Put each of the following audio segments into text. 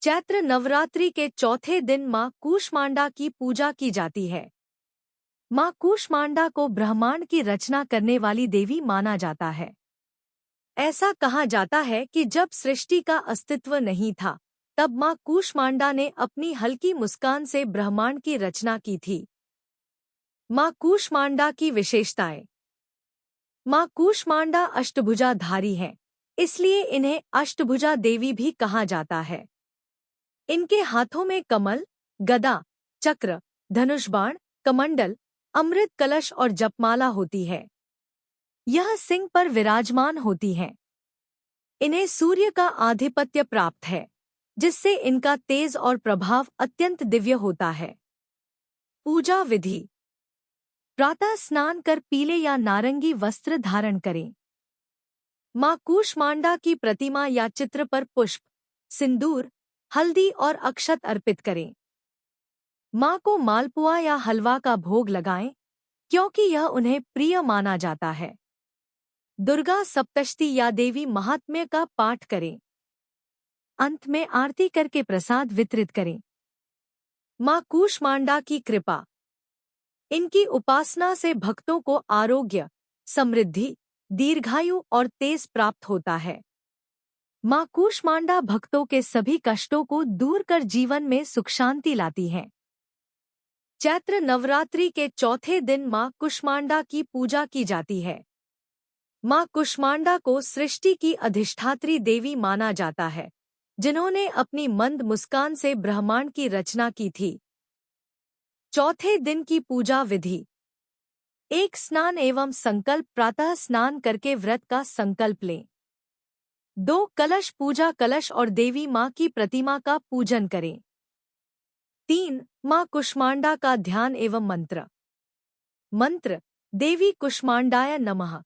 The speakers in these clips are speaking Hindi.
चैत्र नवरात्रि के चौथे दिन माँ कूष्मांडा की पूजा की जाती है। माँ कूष्मांडा को ब्रह्मांड की रचना करने वाली देवी माना जाता है। ऐसा कहा जाता है कि जब सृष्टि का अस्तित्व नहीं था, तब माँ कूष्मांडा ने अपनी हल्की मुस्कान से ब्रह्मांड की रचना की थी। माँ कूष्मांडा की विशेषताएं। माँ कूष्मांडा अष्टभुजाधारी हैं, इसलिए इन्हें अष्टभुजा देवी भी कहा जाता है। इनके हाथों में कमल, गदा, चक्र, धनुष बाण, कमंडल, अमृत कलश और जपमाला होती है। यह सिंह पर विराजमान होती हैं। इन्हें सूर्य का आधिपत्य प्राप्त है, जिससे इनका तेज और प्रभाव अत्यंत दिव्य होता है। पूजा विधि। प्रातः स्नान कर पीले या नारंगी वस्त्र धारण करें। माँ कूष्मांडा की प्रतिमा या चित्र पर पुष्प, सिंदूर, हल्दी और अक्षत अर्पित करें। माँ को मालपुआ या हलवा का भोग लगाएं, क्योंकि यह उन्हें प्रिय माना जाता है। दुर्गा सप्तशती या देवी महात्म्य का पाठ करें। अंत में आरती करके प्रसाद वितरित करें। माँ कूष्मांडा की कृपा। इनकी उपासना से भक्तों को आरोग्य, समृद्धि, दीर्घायु और तेज प्राप्त होता है। माँ कूष्मांडा भक्तों के सभी कष्टों को दूर कर जीवन में सुख शांति लाती हैं। चैत्र नवरात्रि के चौथे दिन माँ कूष्मांडा की पूजा की जाती है। माँ कूष्मांडा को सृष्टि की अधिष्ठात्री देवी माना जाता है, जिन्होंने अपनी मंद मुस्कान से ब्रह्मांड की रचना की थी। चौथे दिन की पूजा विधि। एक स्नान एवं संकल्प। प्रातः स्नान करके व्रत का संकल्प लें। 2 कलश पूजा। कलश और देवी माँ की प्रतिमा का पूजन करें। 3 माँ कूष्मांडा का ध्यान एवं मंत्र। मंत्र। देवी कूष्मांडाय नमः।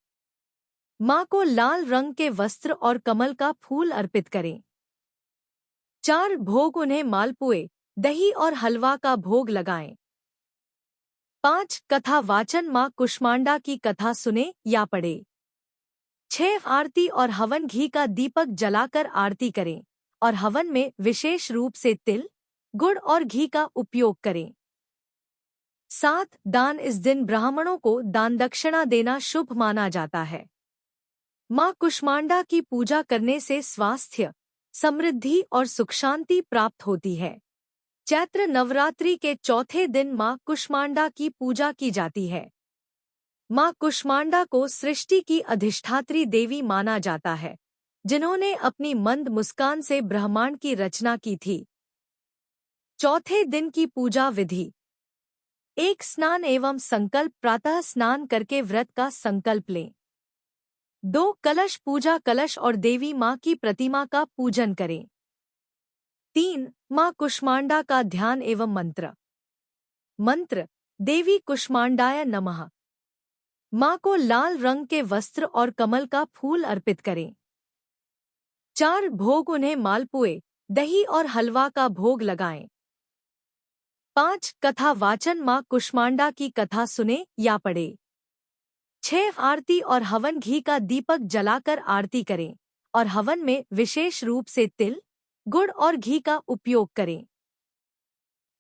माँ को लाल रंग के वस्त्र और कमल का फूल अर्पित करें। 4 भोग। उन्हें मालपुए, दही और हलवा का भोग लगाएं। 5 कथा वाचन। माँ कूष्मांडा की कथा सुने या पढ़े। 6 आरती और हवन। घी का दीपक जलाकर आरती करें और हवन में विशेष रूप से तिल, गुड़ और घी का उपयोग करें। 7 दान। इस दिन ब्राह्मणों को दान दक्षिणा देना शुभ माना जाता है। माँ कूष्मांडा की पूजा करने से स्वास्थ्य, समृद्धि और सुख शांति प्राप्त होती है। चैत्र नवरात्रि के चौथे दिन माँ कूष्मांडा की पूजा की जाती है। माँ कूष्मांडा को सृष्टि की अधिष्ठात्री देवी माना जाता है, जिन्होंने अपनी मंद मुस्कान से ब्रह्मांड की रचना की थी। चौथे दिन की पूजा विधि। एक स्नान एवं संकल्प। प्रातः स्नान करके व्रत का संकल्प लें। 2 कलश पूजा। कलश और देवी माँ की प्रतिमा का पूजन करें। 3 माँ कूष्मांडा का ध्यान एवं मंत्र। मंत्र। देवी कूष्मांडाय नमः। माँ को लाल रंग के वस्त्र और कमल का फूल अर्पित करें। 4 भोग। उन्हें मालपुए, दही और हलवा का भोग लगाएं। 5 कथा वाचन। माँ कूष्मांडा की कथा सुने या पढ़े। 6 आरती और हवन। घी का दीपक जलाकर आरती करें और हवन में विशेष रूप से तिल, गुड़ और घी का उपयोग करें।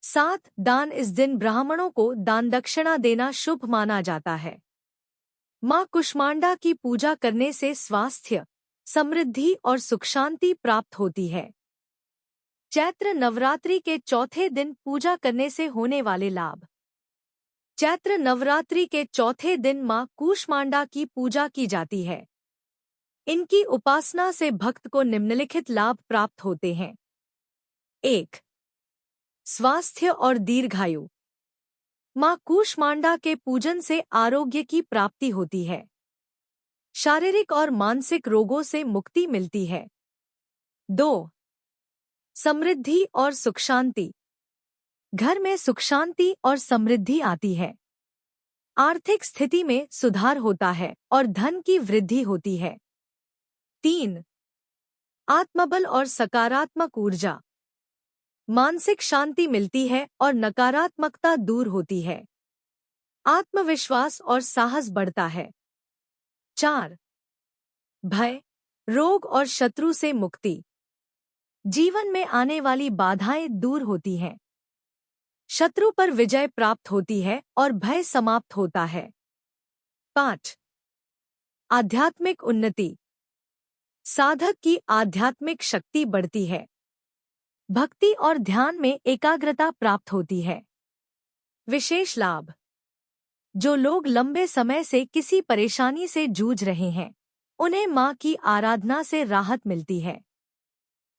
7 दान। इस दिन ब्राह्मणों को दान दक्षिणा देना शुभ माना जाता है। माँ कूष्मांडा की पूजा करने से स्वास्थ्य, समृद्धि और सुख शांति प्राप्त होती है। चैत्र नवरात्रि के चौथे दिन पूजा करने से होने वाले लाभ। चैत्र नवरात्रि के चौथे दिन माँ कूष्मांडा की पूजा की जाती है। इनकी उपासना से भक्त को निम्नलिखित लाभ प्राप्त होते हैं। 1 स्वास्थ्य और दीर्घायु। माँ कूष्मांडा के पूजन से आरोग्य की प्राप्ति होती है। शारीरिक और मानसिक रोगों से मुक्ति मिलती है। 2 समृद्धि और सुख शांति। घर में सुख शांति और समृद्धि आती है। आर्थिक स्थिति में सुधार होता है और धन की वृद्धि होती है। 3 आत्मबल और सकारात्मक ऊर्जा। मानसिक शांति मिलती है और नकारात्मकता दूर होती है। आत्मविश्वास और साहस बढ़ता है। 4 भय, रोग और शत्रु से मुक्ति। जीवन में आने वाली बाधाएं दूर होती हैं, शत्रु पर विजय प्राप्त होती है और भय समाप्त होता है। 5. आध्यात्मिक उन्नति। साधक की आध्यात्मिक शक्ति बढ़ती है, भक्ति और ध्यान में एकाग्रता प्राप्त होती है। विशेष लाभ। जो लोग लंबे समय से किसी परेशानी से जूझ रहे हैं, उन्हें मां की आराधना से राहत मिलती है।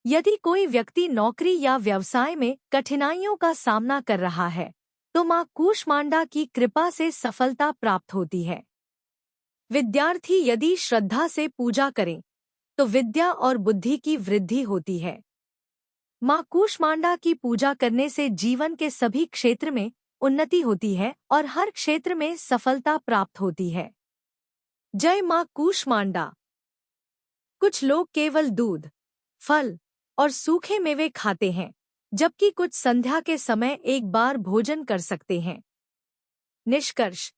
यदि कोई व्यक्ति नौकरी या व्यवसाय में कठिनाइयों का सामना कर रहा है, तो मां कूष्मांडा की कृपा से सफलता प्राप्त होती है। विद्यार्थी यदि श्रद्धा से पूजा करें, तो विद्या और बुद्धि की वृद्धि होती है। मां कूष्मांडा की पूजा करने से जीवन के सभी क्षेत्र में उन्नति होती है और हर क्षेत्र में सफलता प्राप्त होती है। जय मां कूष्मांडा। कुछ लोग केवल दूध, फल और सूखे मेवे खाते हैं, जबकि कुछ संध्या के समय एक बार भोजन कर सकते हैं। निष्कर्ष।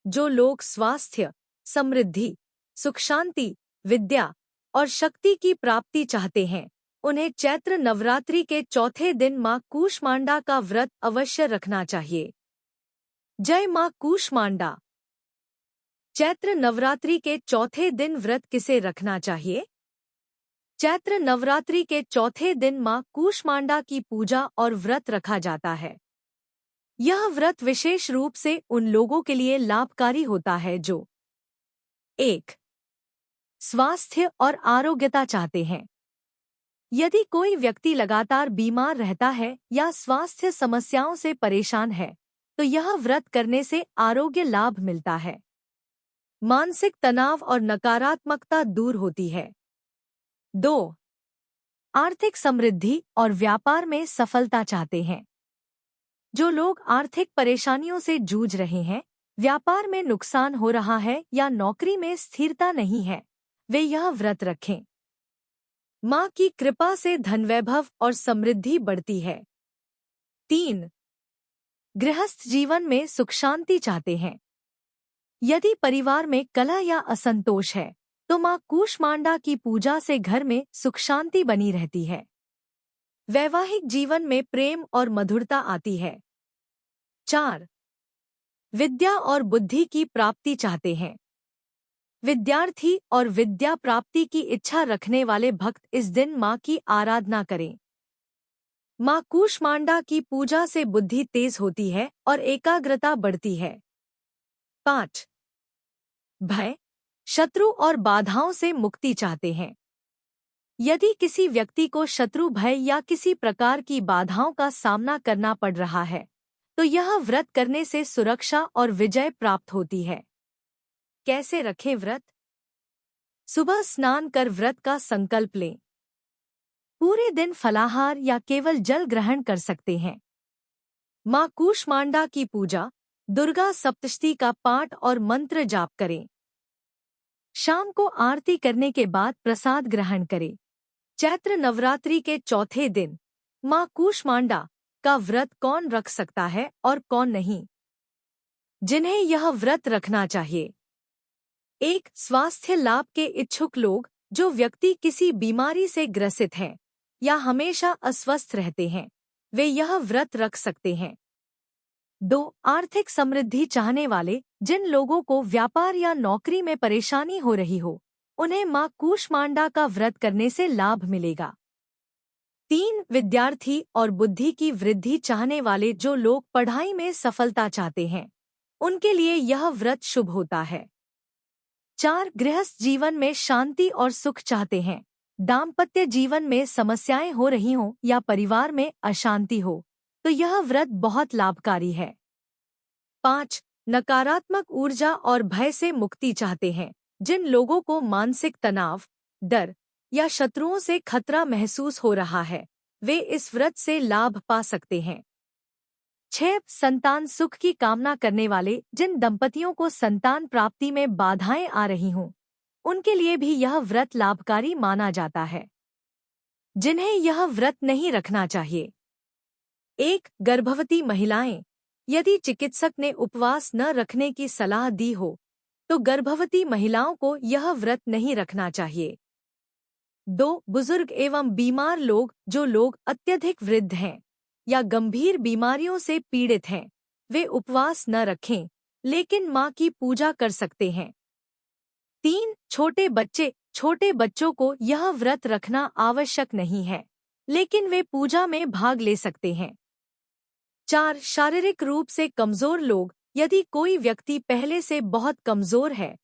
जो लोग स्वास्थ्य, समृद्धि, सुख शांति, विद्या और शक्ति की प्राप्ति चाहते हैं, उन्हें चैत्र नवरात्रि के चौथे दिन मां कूष्मांडा का व्रत अवश्य रखना चाहिए। जय मां कूष्मांडा। चैत्र नवरात्रि के चौथे दिन व्रत किसे रखना चाहिए? चैत्र नवरात्रि के चौथे दिन मां कूष्मांडा की पूजा और व्रत रखा जाता है। यह व्रत विशेष रूप से उन लोगों के लिए लाभकारी होता है जो 1. स्वास्थ्य और आरोग्यता चाहते हैं। यदि कोई व्यक्ति लगातार बीमार रहता है या स्वास्थ्य समस्याओं से परेशान है, तो यह व्रत करने से आरोग्य लाभ मिलता है। मानसिक तनाव और नकारात्मकता दूर होती है। 2. आर्थिक समृद्धि और व्यापार में सफलता चाहते हैं। जो लोग आर्थिक परेशानियों से जूझ रहे हैं, व्यापार में नुकसान हो रहा है या नौकरी में स्थिरता नहीं है, वे यह व्रत रखें। मां की कृपा से धनवैभव और समृद्धि बढ़ती है। 3. गृहस्थ जीवन में सुख शांति चाहते हैं। यदि परिवार में कलह या असंतोष है, तो मां कूष्मांडा की पूजा से घर में सुख शांति बनी रहती है। वैवाहिक जीवन में प्रेम और मधुरता आती है। 4. विद्या और बुद्धि की प्राप्ति चाहते हैं। विद्यार्थी और विद्या प्राप्ति की इच्छा रखने वाले भक्त इस दिन मां की आराधना करें। मां कूष्मांडा की पूजा से बुद्धि तेज होती है और एकाग्रता बढ़ती है। 5. भय, शत्रु और बाधाओं से मुक्ति चाहते हैं। यदि किसी व्यक्ति को शत्रु भय या किसी प्रकार की बाधाओं का सामना करना पड़ रहा है, तो यह व्रत करने से सुरक्षा और विजय प्राप्त होती है। कैसे रखें व्रत? सुबह स्नान कर व्रत का संकल्प लें। पूरे दिन फलाहार या केवल जल ग्रहण कर सकते हैं। मां कूष्मांडा की पूजा, दुर्गा सप्तशती का पाठ और मंत्र जाप करें। शाम को आरती करने के बाद प्रसाद ग्रहण करें। चैत्र नवरात्रि के चौथे दिन मां कूष्मांडा का व्रत कौन रख सकता है और कौन नहीं? जिन्हें यह व्रत रखना चाहिए। 1. स्वास्थ्य लाभ के इच्छुक लोग, जो व्यक्ति किसी बीमारी से ग्रसित हैं या हमेशा अस्वस्थ रहते हैं, वे यह व्रत रख सकते हैं। 2. आर्थिक समृद्धि चाहने वाले, जिन लोगों को व्यापार या नौकरी में परेशानी हो रही हो, उन्हें मां कूष्मांडा का व्रत करने से लाभ मिलेगा। 3. विद्यार्थी और बुद्धि की वृद्धि चाहने वाले, जो लोग पढ़ाई में सफलता चाहते हैं, उनके लिए यह व्रत शुभ होता है। 4. गृहस्थ जीवन में शांति और सुख चाहते हैं, दाम्पत्य जीवन में समस्याएं हो रही हों या परिवार में अशांति हो, तो यह व्रत बहुत लाभकारी है। 5. नकारात्मक ऊर्जा और भय से मुक्ति चाहते हैं, जिन लोगों को मानसिक तनाव, डर या शत्रुओं से खतरा महसूस हो रहा है, वे इस व्रत से लाभ पा सकते हैं। 6. संतान सुख की कामना करने वाले, जिन दंपतियों को संतान प्राप्ति में बाधाएं आ रही हों, उनके लिए भी यह व्रत लाभकारी माना जाता है। जिन्हें यह व्रत नहीं रखना चाहिए। 1. गर्भवती महिलाएं। यदि चिकित्सक ने उपवास न रखने की सलाह दी हो, तो गर्भवती महिलाओं को यह व्रत नहीं रखना चाहिए। 2. बुजुर्ग एवं बीमार लोग, जो लोग अत्यधिक वृद्ध हैं या गंभीर बीमारियों से पीड़ित हैं, वे उपवास न रखें, लेकिन माँ की पूजा कर सकते हैं। 3. छोटे बच्चे, छोटे बच्चों को यह व्रत रखना आवश्यक नहीं है, लेकिन वे पूजा में भाग ले सकते हैं। 4. शारीरिक रूप से कमजोर लोग, यदि कोई व्यक्ति पहले से बहुत कमजोर है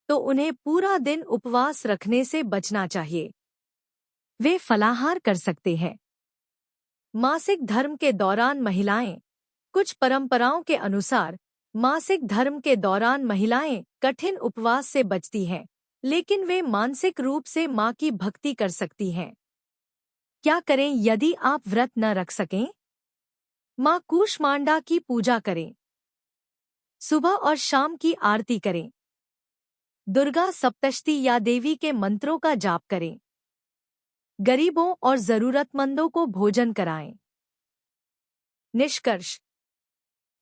तो उन्हें पूरा दिन उपवास रखने से बचना चाहिए। वे फलाहार कर सकते हैं। मासिक धर्म के दौरान महिलाएं, कुछ परंपराओं के अनुसार मासिक धर्म के दौरान महिलाएं कठिन उपवास से बचती हैं, लेकिन वे मानसिक रूप से माँ की भक्ति कर सकती हैं। क्या करें यदि आप व्रत न रख सकें? माँ कूष्मांडा की पूजा करें। सुबह और शाम की आरती करें। दुर्गा सप्तशती या देवी के मंत्रों का जाप करें। गरीबों और जरूरतमंदों को भोजन कराएं। निष्कर्ष: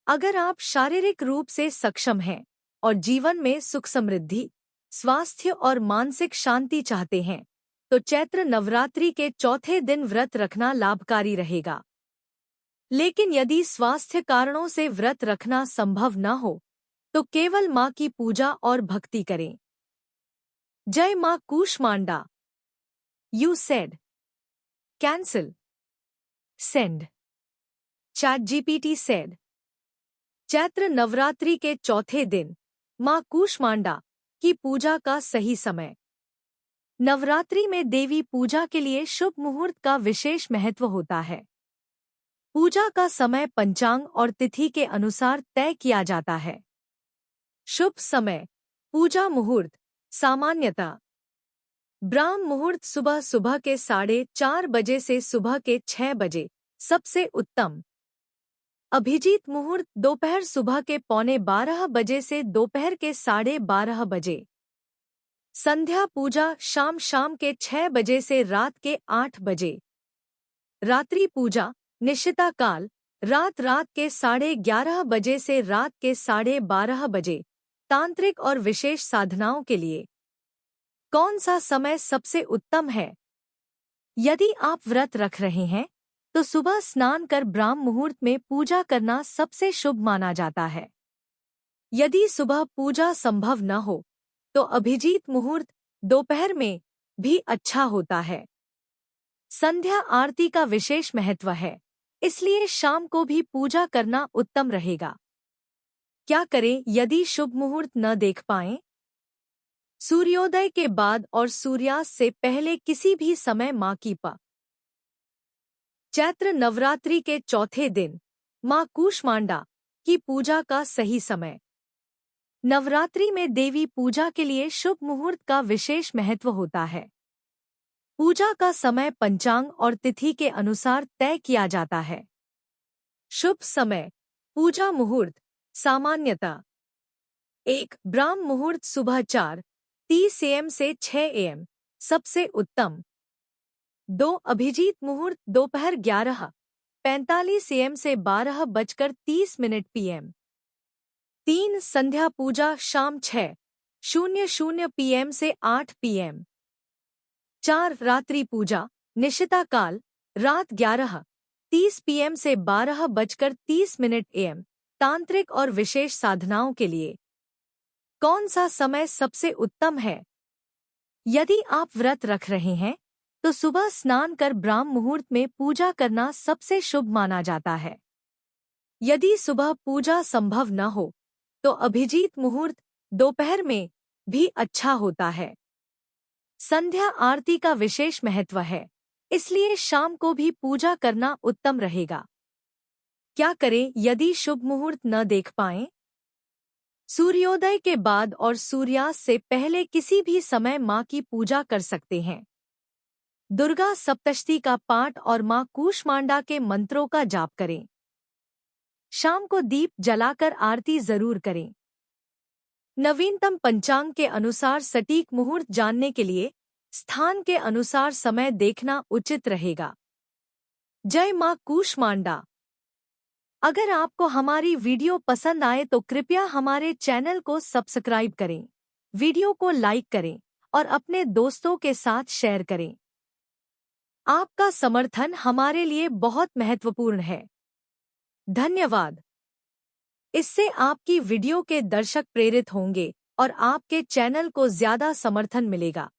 अगर आप शारीरिक रूप से सक्षम हैं और जीवन में सुख समृद्धि, स्वास्थ्य और मानसिक शांति चाहते हैं, तो चैत्र नवरात्रि के चौथे दिन व्रत रखना लाभकारी रहेगा। लेकिन यदि स्वास्थ्य कारणों से व्रत रखना संभव न हो, तो केवल माँ की पूजा और भक्ति करें। जय माँ Kushmanda. You said. Cancel. Send. ChatGPT said. Chaitra Navratri के चौथे दिन माँ कूष्मांडा की पूजा का सही समय। नवरात्रि में देवी पूजा के लिए शुभ मुहूर्त का विशेष महत्व होता है। पूजा का समय पंचांग और तिथि के अनुसार तय किया जाता है। शुभ समय: पूजा मुहूर्त सामान्यतः ब्राह्म मुहूर्त सुबह सुबह के 4:30 बजे से सुबह के 6 बजे सबसे उत्तम। अभिजीत मुहूर्त दोपहर सुबह के 11:15 बजे से दोपहर के 12:30 बजे। संध्या पूजा शाम के 6 बजे से रात के 8 बजे। रात्रि पूजा निशिता काल रात के 11:30 बजे से रात के 12:30 बजे। तांत्रिक और विशेष साधनाओं के लिए कौन सा समय सबसे उत्तम है? यदि आप व्रत रख रहे हैं तो सुबह स्नान कर ब्राह्म मुहूर्त में पूजा करना सबसे शुभ माना जाता है। यदि सुबह पूजा संभव न हो तो अभिजीत मुहूर्त दोपहर में भी अच्छा होता है। संध्या आरती का विशेष महत्व है, इसलिए शाम को भी पूजा करना उत्तम रहेगा। क्या करें यदि शुभ मुहूर्त न देख पाएं? सूर्योदय के बाद और सूर्यास्त से पहले किसी भी समय माँ की चैत्र नवरात्रि के चौथे दिन माँ कूष्मांडा की पूजा का सही समय। नवरात्रि में देवी पूजा के लिए शुभ मुहूर्त का विशेष महत्व होता है। पूजा का समय पंचांग और तिथि के अनुसार तय किया जाता है। शुभ समय: पूजा मुहूर्त सामान्यतः 1. ब्राह्म मुहूर्त सुबह 4:30 AM से 6 AM सबसे उत्तम। 2. अभिजीत मुहूर्त दोपहर 11:45 AM से 12:30 PM। 3. संध्या पूजा शाम 6:00 PM से 8 PM। 4. रात्रि पूजा निशिता काल रात 11:30 PM से 12:30 AM। तांत्रिक और विशेष साधनाओं के लिए कौन सा समय सबसे उत्तम है? यदि आप व्रत रख रहे हैं तो सुबह स्नान कर ब्राह्म मुहूर्त में पूजा करना सबसे शुभ माना जाता है। यदि सुबह पूजा संभव न हो तो अभिजीत मुहूर्त दोपहर में भी अच्छा होता है। संध्या आरती का विशेष महत्व है, इसलिए शाम को भी पूजा करना उत्तम रहेगा। क्या करें यदि शुभ मुहूर्त न देख पाएं? सूर्योदय के बाद और सूर्यास्त से पहले किसी भी समय माँ की पूजा कर सकते हैं। दुर्गा सप्तशती का पाठ और माँ कूष्मांडा के मंत्रों का जाप करें। शाम को दीप जलाकर आरती जरूर करें। नवीनतम पंचांग के अनुसार सटीक मुहूर्त जानने के लिए स्थान के अनुसार समय देखना उचित रहेगा। जय माँ कूष्मांडा। अगर आपको हमारी वीडियो पसंद आए तो कृपया हमारे चैनल को सब्सक्राइब करें, वीडियो को लाइक करें और अपने दोस्तों के साथ शेयर करें। आपका समर्थन हमारे लिए बहुत महत्वपूर्ण है। धन्यवाद। इससे आपकी वीडियो के दर्शक प्रेरित होंगे और आपके चैनल को ज्यादा समर्थन मिलेगा।